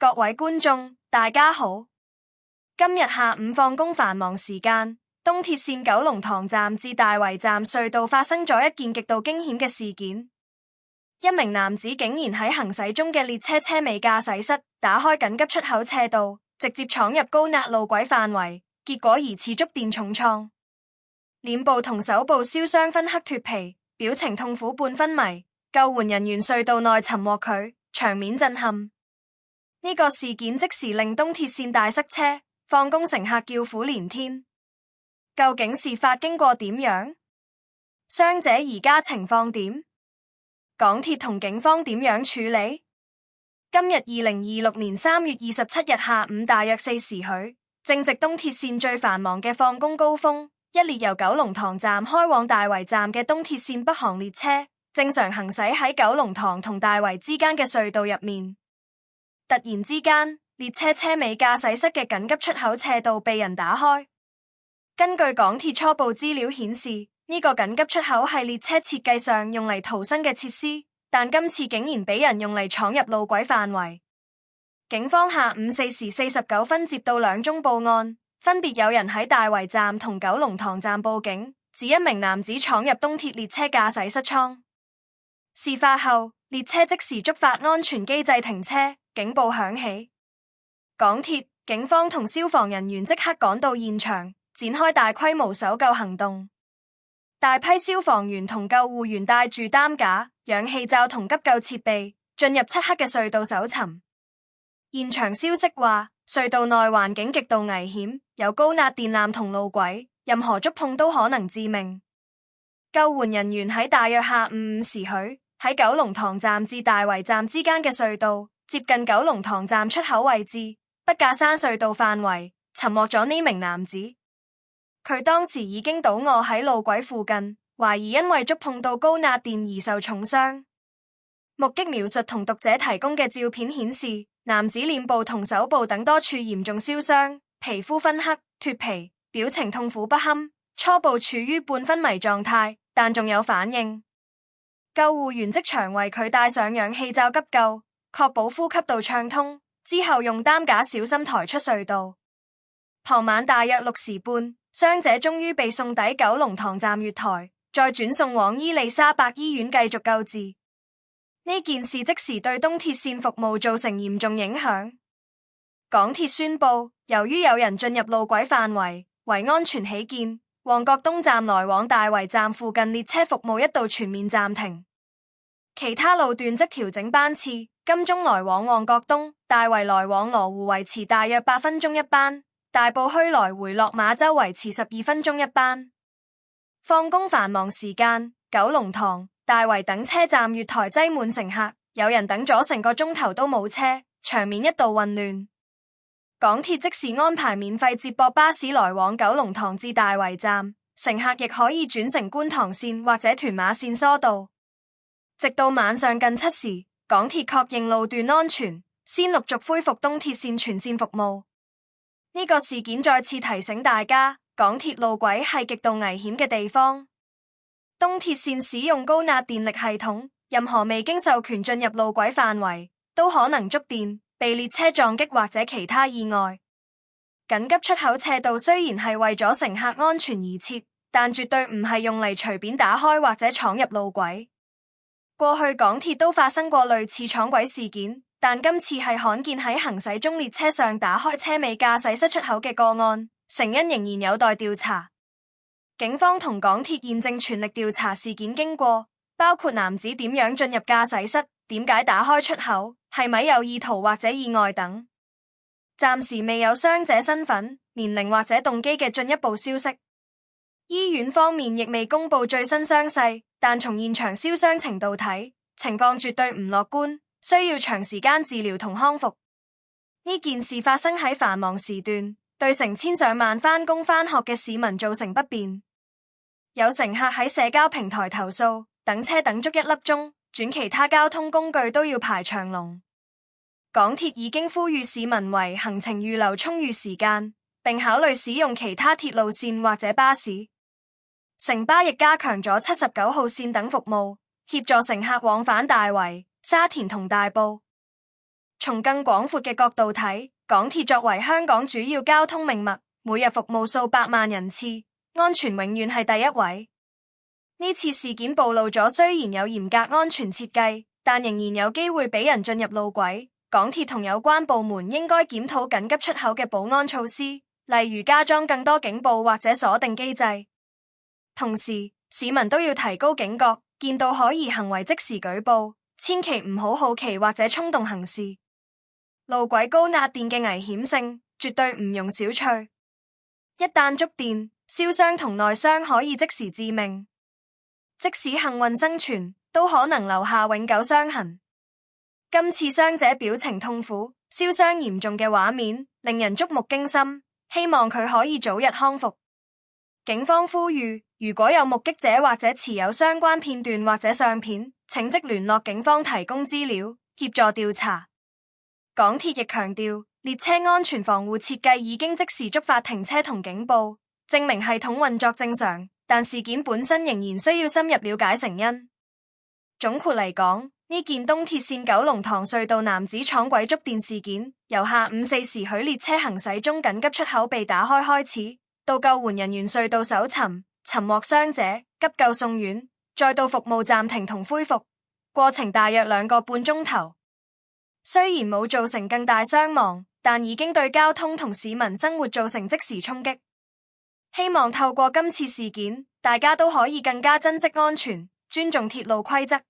各位觀眾，大家好。今日下午放工繁忙時間，東鐵線九龍塘站至大圍站隧道發生咗一件極度驚險嘅事件。一名男子竟然喺行駛中嘅列車車尾駕駛室打開緊急出口斜道，直接闖入高壓路軌範圍，結果疑似觸電重創，臉部同手部燒傷分黑脫皮，表情痛苦半昏迷。救援人員隧道內尋獲佢，場面震撼。呢個事件即時令東鐵線大塞車，放工乘客叫苦連天。究竟事發經過點樣？傷者而家情況點？港鐵同警方點樣處理？今日2026年3月27日下午大約4時許，正值東鐵線最繁忙嘅放工高峰，一列由九龍塘站開往大圍站嘅東鐵線北行列車，正常行駛喺九龍塘同大圍之間嘅隧道入面。突然之間，列車車尾駕駛室嘅緊急出口斜道被人打開。根據港鐵初步資料顯示，呢個緊急出口係列車設計上用嚟逃生嘅設施，但今次竟然俾人用嚟闖入路軌範圍。警方下午4時49分接到2宗報案，分別有人喺大圍站同九龍塘站報警，指一名男子闖入東鐵列車駕駛室艙。事發後，列車即時觸發安全機制停車，警報響起。港鐵、警方同消防人員即刻趕到現場，展開大規模搜救行動。大批消防員同救護員帶住擔架、氧氣罩同急救設備，進入漆黑嘅隧道搜尋。現場消息話，隧道內環境極度危險，有高壓電纜同路軌，任何觸碰都可能致命。救援人員喺大約下午5時許，喺九龍塘站至大圍站之間嘅隧道，接近九龍塘站出口位置，筆架山隧道範圍，尋獲咗呢名男子。佢當時已經倒臥喺路軌附近，懷疑因為觸碰到高壓電而受重傷。目擊描述同讀者提供嘅照片顯示，男子臉部同手部等多處嚴重燒傷，皮膚昏黑、脫皮，表情痛苦不堪，初步處於半昏迷狀態，但仲有反應。救護員即場為佢戴上氧氣罩急救，確保呼吸道暢通，之後用擔架小心抬出隧道。傍晚大約6時半，傷者終於被送抵九龍塘站月台，再轉送往伊利沙伯醫院繼續救治。呢件事即時對東鐵線服務造成嚴重影響。港鐵宣布，由於有人進入路軌範圍，為安全起見，旺角東站來往大圍站附近列車服務一度全面暫停，其他路段則調整班次。金鐘來往旺角東、大圍來往羅湖維持大約8分鐘一班，大埔墟來回落馬洲維持12分鐘一班。放工繁忙時間，九龍塘、大圍等車站月台擠滿乘客，有人等咗成個鐘頭都冇車，場面一度混亂。港鐵即時安排免費接駁巴士來往九龍塘至大圍站，乘客亦可以轉乘觀塘線或者屯馬線疏導。直到晚上近7時，港鐵確認路段安全，先陸續恢復東鐵線全線服務。呢個事件再次提醒大家，港鐵路軌係極度危險嘅地方。東鐵線使用高壓電力系統，任何未經授權進入路軌範圍，都可能觸電、被列車撞擊或者其他意外。緊急出口斜道雖然係為咗乘客安全而設，但絕對唔係用嚟隨便打開或者闖入路軌。過去港鐵都發生過類似闖軌事件，但今次係罕見喺行駛中列車上打開車尾駕駛室出口嘅個案，成因仍然有待調查。警方同港鐵現正全力調查事件經過，包括男子點樣進入駕駛室、點解打開出口、係咪有意圖或者意外等。暫時未有傷者身份、年齡或者動機嘅進一步消息。醫院方面亦未公布最新傷勢，但從現場燒傷程度睇，情況絕對唔樂觀，需要長時間治療同康復。呢件事發生喺繁忙時段，對成千上萬返工返學嘅市民造成不便。有乘客喺社交平台投訴，等車等足1粒鐘，轉其他交通工具都要排長龍。港鐵已經呼籲市民為行程預留充裕時間，並考慮使用其他鐵路線或者巴士。城巴亦加強咗79號線等服務，協助乘客往返大圍、沙田同大埔。從更廣闊嘅角度睇，港鐵作為香港主要交通命脈，每日服務數百萬人次，安全永遠係第一位。呢次事件暴露咗，雖然有嚴格安全設計，但仍然有機會俾人進入路軌。港鐵同有關部門應該檢討緊急出口嘅保安措施，例如加裝更多警報或者鎖定機制。同時，市民都要提高警覺，見到可疑行為即時舉報，千祈唔好好奇或者衝動行事。路軌高壓電嘅危險性絕對唔容小覷，一旦觸電，燒傷同內傷可以即時致命，即使幸運生存，都可能留下永久傷痕。今次傷者表情痛苦、燒傷嚴重嘅畫面令人觸目驚心，希望佢可以早日康復。警方呼籲，如果有目擊者或者持有相關片段或者相片，請即聯絡警方提供資料，協助調查。港鐵亦強調，列車安全防護設計已經即時觸發停車同警報，證明系統運作正常，但事件本身仍然需要深入了解成因。總括嚟講，呢件東鐵線九龍塘隧道男子闖軌觸電事件，由下午4時許列車行駛中緊急出口被打開開始，到救援人員隧道搜尋、尋獲傷者、急救送院，再到服務暫停同恢復，過程大約2個半鐘頭。雖然冇造成更大傷亡，但已經對交通同市民生活造成即時衝擊。希望透過今次事件，大家都可以更加珍惜安全，尊重鐵路規則。